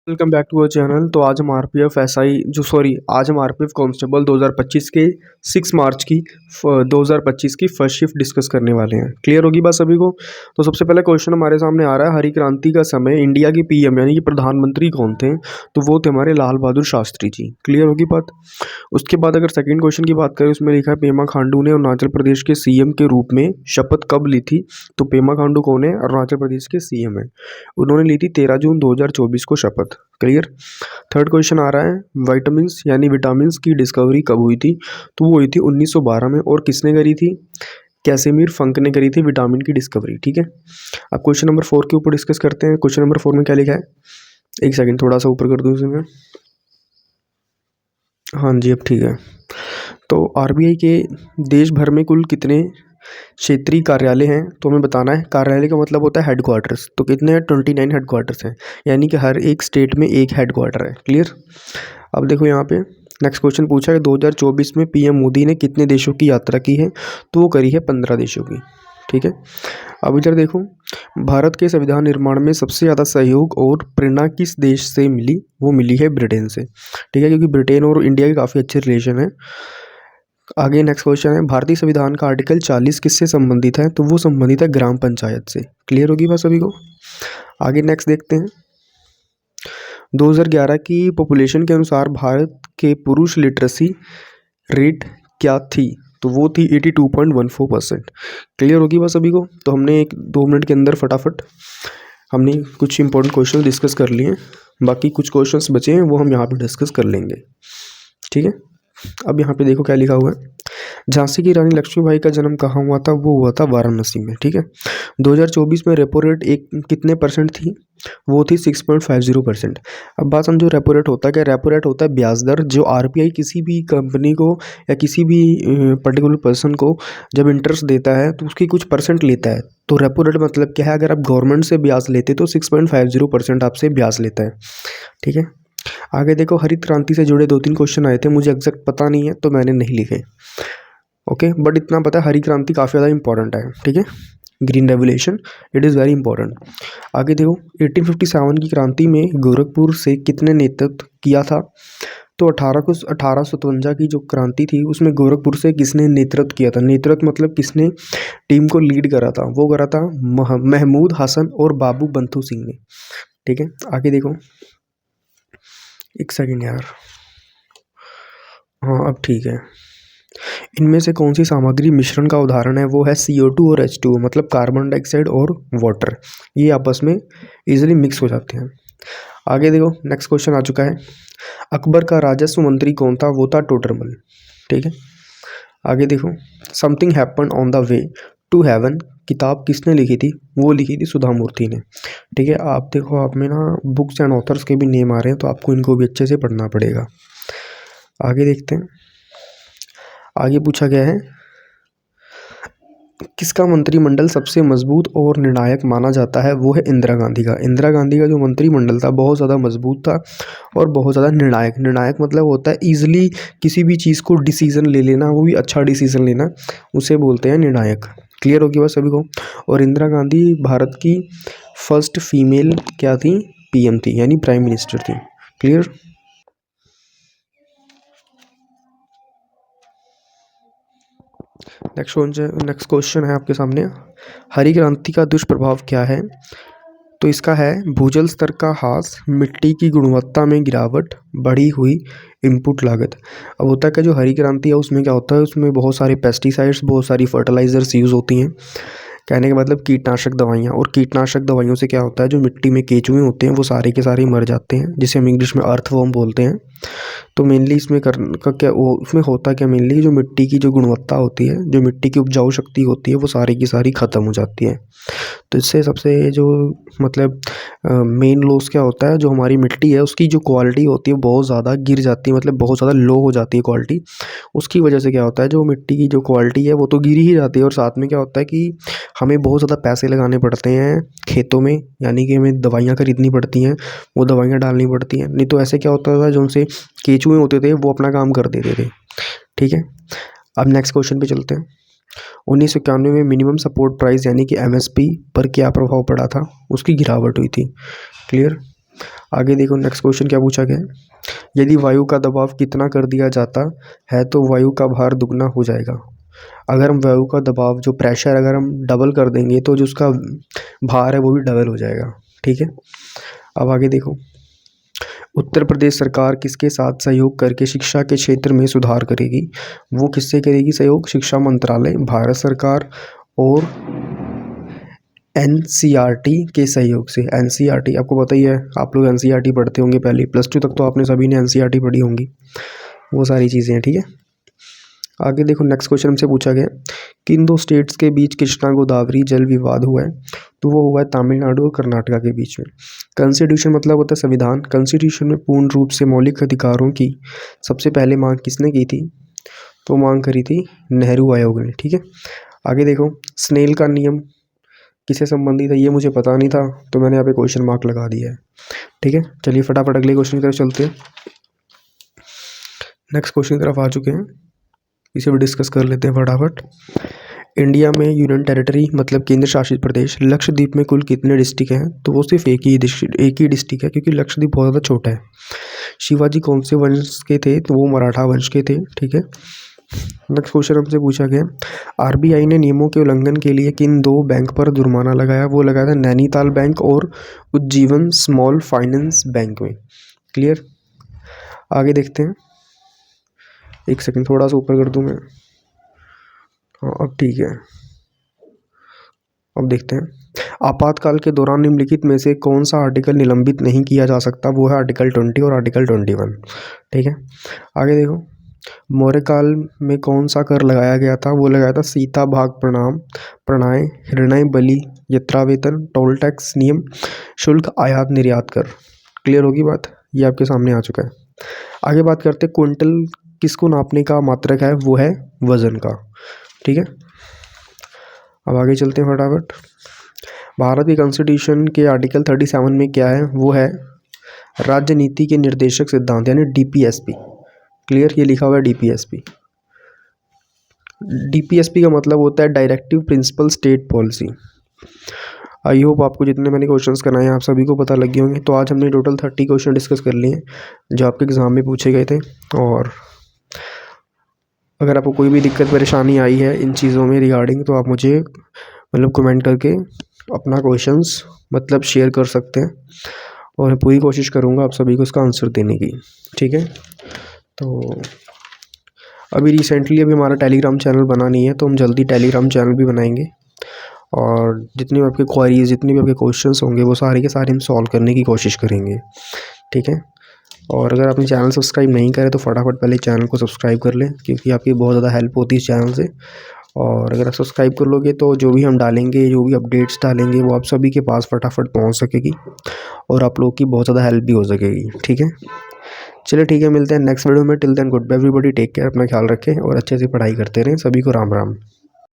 Welcome back to our channel. तो आज हम आरपीएफ एसआई आज हम आरपीएफ कांस्टेबल 2025 के 6 मार्च की 2025 की फर्स्ट शिफ्ट डिस्कस करने वाले हैं। क्लियर होगी बात सभी को। तो सबसे पहले क्वेश्चन हमारे सामने आ रहा है, हरी क्रांति का समय इंडिया के पीएम यानी कि प्रधानमंत्री कौन थे? तो वो थे हमारे लाल बहादुर शास्त्री जी। क्लियर होगी बात। उसके बाद अगर सेकेंड क्वेश्चन की बात करें, उसमें लिखा है पेमा खांडू ने अरुणाचल प्रदेश के सीएम के रूप में शपथ कब ली थी? तो पेमा खांडू कौन है? अरुणाचल प्रदेश के सीएम है। उन्होंने ली थी 13 जून 2024 को शपथ। क्लियर। थर्ड क्वेश्चन आ रहा है, विटामिन्स यानी विटामिन्स की डिस्कवरी कब हुई थी? तो वो हुई थी 1912 में। और किसने करी थी? कैसिमिर फंक ने करी थी विटामिन की डिस्कवरी। ठीक है। अब क्वेश्चन नंबर 4 के ऊपर डिस्कस करते हैं। क्वेश्चन नंबर 4 में क्या लिखा है? एक सेकंड, थोड़ा सा ऊपर कर दूं इसे मैं। हाँ जी, अब ठीक है। तो आरबीआई के देश भर में कुल कितने क्षेत्रीय कार्यालय हैं? तो हमें बताना है। कार्यालय का मतलब होता है हेडक्वार्टर्स। तो कितने हैं? 29 हेडक्वार्टर्स हैं, यानी कि हर एक स्टेट में एक हेडक्वार्टर है। क्लियर। अब देखो यहाँ पे नेक्स्ट क्वेश्चन पूछा है, 2024 में पीएम मोदी ने कितने देशों की यात्रा की है? तो वो करी है 15 देशों की। ठीक है। अब इधर देखो, भारत के संविधान निर्माण में सबसे ज़्यादा सहयोग और प्रेरणा किस देश से मिली? वो मिली है ब्रिटेन से। ठीक है, क्योंकि ब्रिटेन और इंडिया के काफ़ी अच्छे रिलेशन है। आगे नेक्स्ट क्वेश्चन है, भारतीय संविधान का आर्टिकल 40 किससे संबंधित है? तो वो संबंधित है ग्राम पंचायत से। क्लियर होगी बात सभी को। आगे नेक्स्ट देखते हैं, 2011 की पॉपुलेशन के अनुसार भारत के पुरुष लिटरेसी रेट क्या थी? तो वो थी 82.14%। क्लियर होगी बात सभी को। तो हमने 1-2 मिनट के अंदर फटाफट हमने कुछ इंपॉर्टेंट क्वेश्चन डिस्कस कर लिए हैं। बाकी कुछ क्वेश्चंस बचे हैं, वो हम यहाँ पे डिस्कस कर लेंगे। ठीक है। अब यहाँ पे देखो क्या लिखा हुआ है, झांसी की रानी लक्ष्मीबाई का जन्म कहाँ हुआ था? वो हुआ था वाराणसी में। ठीक है। 2024 में रेपो रेट कितने परसेंट थी? वो थी 6.50%। अब बात समझो, रेपो रेट होता है क्या? रेपो रेट होता है ब्याज दर जो आरबीआई किसी भी कंपनी को या किसी भी पर्टिकुलर पर्सन को जब इंटरेस्ट देता है तो उसकी कुछ परसेंट लेता है। तो रेपो रेट मतलब क्या है? अगर आप गवर्नमेंट से ब्याज लेते तो 6.50% आपसे ब्याज लेता है। ठीक है। आगे देखो, हरित क्रांति से जुड़े 2-3 क्वेश्चन आए थे, मुझे एग्जैक्ट पता नहीं है तो मैंने नहीं लिखे। ओके, बट इतना पता है हरी क्रांति काफ़ी ज़्यादा इंपॉर्टेंट है। ठीक है। Green revolution, it is very important. आगे देखो, 1857 की क्रांति में गोरखपुर से कितने नेतृत्व किया था? तो 1857 की जो क्रांति थी उसमें गोरखपुर से किसने नेतृत्व किया था? नेतृत्व मतलब किसने टीम को लीड करा था? वो करा था महमूद हसन और बाबू बंधु सिंह ने। ठीक है। आगे देखो, एक सेकेंड यार। हाँ, अब ठीक है। इनमें से कौन सी सामग्री मिश्रण का उदाहरण है? वो है CO2 और H2O, मतलब कार्बन डाइऑक्साइड और वाटर। ये आपस में इजीली मिक्स हो जाते हैं। आगे देखो, नेक्स्ट क्वेश्चन आ चुका है, अकबर का राजस्व मंत्री कौन था? वो था टोडरमल। ठीक है। आगे देखो, something happen on the way to heaven किताब किसने लिखी थी? वो लिखी थी सुधा मूर्ति ने। ठीक है। आप देखो, आप में ना बुक्स एंड ऑथर्स के भी नेम आ रहे हैं, तो आपको इनको भी अच्छे से पढ़ना पड़ेगा। आगे देखते हैं, आगे पूछा गया है, किसका मंत्रिमंडल सबसे मजबूत और निर्णायक माना जाता है? वो है इंदिरा गांधी का। इंदिरा गांधी का जो मंत्रिमंडल था बहुत ज़्यादा मजबूत था और बहुत ज़्यादा निर्णायक। निर्णायक मतलब होता है ईजिली किसी भी चीज़ को डिसीजन ले लेना, वो भी अच्छा डिसीजन लेना, उसे बोलते हैं निर्णायक। क्लियर होगी बात सभी को। और इंदिरा गांधी भारत की फर्स्ट फीमेल क्या थी? PM थी, यानी प्राइम मिनिस्टर थी। क्लियर। नेक्स्ट क्वेश्चन है आपके सामने, हरी क्रांति का दुष्प्रभाव क्या है? तो इसका है भूजल स्तर का ह्रास, मिट्टी की गुणवत्ता में गिरावट, बढ़ी हुई इनपुट लागत। अब होता है क्या, जो हरी क्रांति है उसमें क्या होता है, उसमें बहुत सारे पेस्टिसाइड्स, बहुत सारी फर्टिलाइजर्स यूज़ होती हैं। कहने का मतलब कीटनाशक दवाइयाँ। और कीटनाशक दवाइयों से क्या होता है, जो मिट्टी में केंचुए होते हैं वो सारे के सारे मर जाते हैं, जिसे हम इंग्लिश में अर्थवर्म बोलते हैं। तो मेनली इसमें उसमें होता क्या, मेनली जो मिट्टी की जो गुणवत्ता होती है, जो मिट्टी की उपजाऊ शक्ति होती है, वो सारी की सारी ख़त्म हो जाती है। तो इससे सबसे जो मतलब मेन लॉस क्या होता है, जो हमारी मिट्टी है उसकी जो क्वालिटी होती है बहुत ज़्यादा गिर जाती है, मतलब बहुत ज़्यादा लो हो जाती है क्वालिटी। उसकी वजह से क्या होता है, जो मिट्टी की जो क्वालिटी है वो तो गिर ही जाती है, और साथ में क्या होता है कि हमें बहुत ज़्यादा पैसे लगाने पड़ते हैं खेतों में, यानी कि हमें दवाइयाँ खरीदनी पड़ती हैं, वो दवाइयाँ डालनी पड़ती हैं। नहीं तो ऐसे क्या होता था, जो उनसे केंचुए होते थे वो अपना काम कर देते थे। ठीक है। अब नेक्स्ट क्वेश्चन पे चलते हैं, 1991 में मिनिमम सपोर्ट प्राइस यानी कि MSP पर क्या प्रभाव पड़ा था? उसकी गिरावट हुई थी। क्लियर। आगे देखो नेक्स्ट क्वेश्चन क्या पूछा गया है। यदि वायु का दबाव कितना कर दिया जाता है तो वायु का भार दुगना हो जाएगा। अगर हम वायु का दबाव जो प्रेशर अगर हम डबल कर देंगे तो जो उसका भार है वो भी डबल हो जाएगा। ठीक है, अब आगे देखो, उत्तर प्रदेश सरकार किसके साथ सहयोग करके शिक्षा के क्षेत्र में सुधार करेगी। वो किससे करेगी सहयोग? शिक्षा मंत्रालय, भारत सरकार और एनसीईआरटी के सहयोग से। एनसीईआरटी आपको पता ही है, आप लोग एनसीईआरटी पढ़ते होंगे पहले +2 तक तो आपने सभी ने एनसीईआरटी पढ़ी होंगी, वो सारी चीज़ें हैं। ठीक है, आगे देखो नेक्स्ट क्वेश्चन हमसे पूछा गया किन दो स्टेट्स के बीच कृष्णा गोदावरी जल विवाद हुआ है। तो वो हुआ है तमिलनाडु और कर्नाटका के बीच में। कॉन्स्टिट्यूशन मतलब होता है संविधान। कॉन्स्टिट्यूशन में पूर्ण रूप से मौलिक अधिकारों की सबसे पहले मांग किसने की थी? तो मांग करी थी नेहरू आयोग ने। ठीक है, आगे देखो, स्नेल का नियम किससे संबंधित है? ये मुझे पता नहीं था तो मैंने यहाँ पे क्वेश्चन मार्क लगा दिया है। ठीक है, चलिए फटाफट अगले क्वेश्चन की तरफ चलते हैं। नेक्स्ट क्वेश्चन की तरफ आ चुके हैं, इसे भी डिस्कस कर लेते हैं फटाफट। इंडिया में यूनियन टेरिटरी मतलब केंद्र शासित प्रदेश लक्षद्वीप में कुल कितने डिस्ट्रिक्ट हैं? तो वो सिर्फ एक ही डिस्ट्रिक्ट है, क्योंकि लक्षद्वीप बहुत ज़्यादा छोटा है। शिवाजी कौन से वंश के थे? तो वो मराठा वंश के थे। ठीक है, नेक्स्ट क्वेश्चन हमसे पूछा गया आरबीआई ने नियमों के उल्लंघन के लिए किन दो बैंक पर जुर्माना लगाया? वो लगाया था नैनीताल बैंक और उज्जीवन स्मॉल फाइनेंस बैंक में। क्लियर, आगे देखते हैं, एक सेकंड थोड़ा सा ऊपर कर दूं मैं। हाँ अब ठीक है, अब देखते हैं, आपातकाल के दौरान निम्नलिखित में से कौन सा आर्टिकल निलंबित नहीं किया जा सकता? वो है आर्टिकल 20 और आर्टिकल 21। ठीक है, आगे देखो, मौर्य काल में कौन सा कर लगाया गया था? वो लगाया था सीता भाग प्रणाम प्रणाय हृदय बलि यात्रा वेतन टोल टैक्स नियम शुल्क आयात निर्यात कर। क्लियर होगी बात, ये आपके सामने आ चुका है। आगे बात करते हैं क्विंटल किसको नापने का मात्रक है? वो है वजन का। ठीक है, अब आगे चलते हैं फटाफट। भारत के कॉन्स्टिट्यूशन के आर्टिकल 37 में क्या है? वो है राज्य नीति के निर्देशक सिद्धांत यानी डीपीएसपी। क्लियर, ये लिखा हुआ है डीपीएसपी। डीपीएसपी का मतलब होता है directive principle state policy. I hope आपको जितने मैंने क्वेश्चंस कराए हैं आप सभी को पता लग गए होंगे। तो आज हमने टोटल 30 क्वेश्चन डिस्कस कर लिए हैं जो आपके एग्ज़ाम में पूछे गए थे। और अगर आपको कोई भी दिक्कत परेशानी आई है इन चीज़ों में रिगार्डिंग तो आप मुझे मतलब कमेंट करके अपना क्वेश्चंस मतलब शेयर कर सकते हैं और मैं पूरी कोशिश करूँगा आप सभी को इसका आंसर देने की। ठीक है, तो अभी रिसेंटली हमारा टेलीग्राम चैनल बना नहीं है तो हम जल्दी टेलीग्राम चैनल भी बनाएंगे और जितनी भी आपके क्वेरीज जितने भी आपके क्वेश्चंस होंगे वो सारे के सारे हम सॉल्व करने की कोशिश करेंगे। ठीक है, और अगर आपने चैनल सब्सक्राइब नहीं करे तो फटाफट पहले चैनल को सब्सक्राइब कर लें क्योंकि आपकी बहुत ज़्यादा हेल्प होती है इस चैनल से। और अगर आप सब्सक्राइब कर लोगे तो जो भी हम डालेंगे जो भी अपडेट्स डालेंगे वो आप सभी के पास फटाफट पहुंच सकेगी और आप लोग की बहुत ज़्यादा हेल्प भी हो सकेगी। ठीक है, चलिए ठीक है, मिलते हैं नेक्स्ट वीडियो में। Till then goodbye everybody, take care, अपना ख्याल रखें और अच्छे से पढ़ाई करते रहें। सभी को राम राम।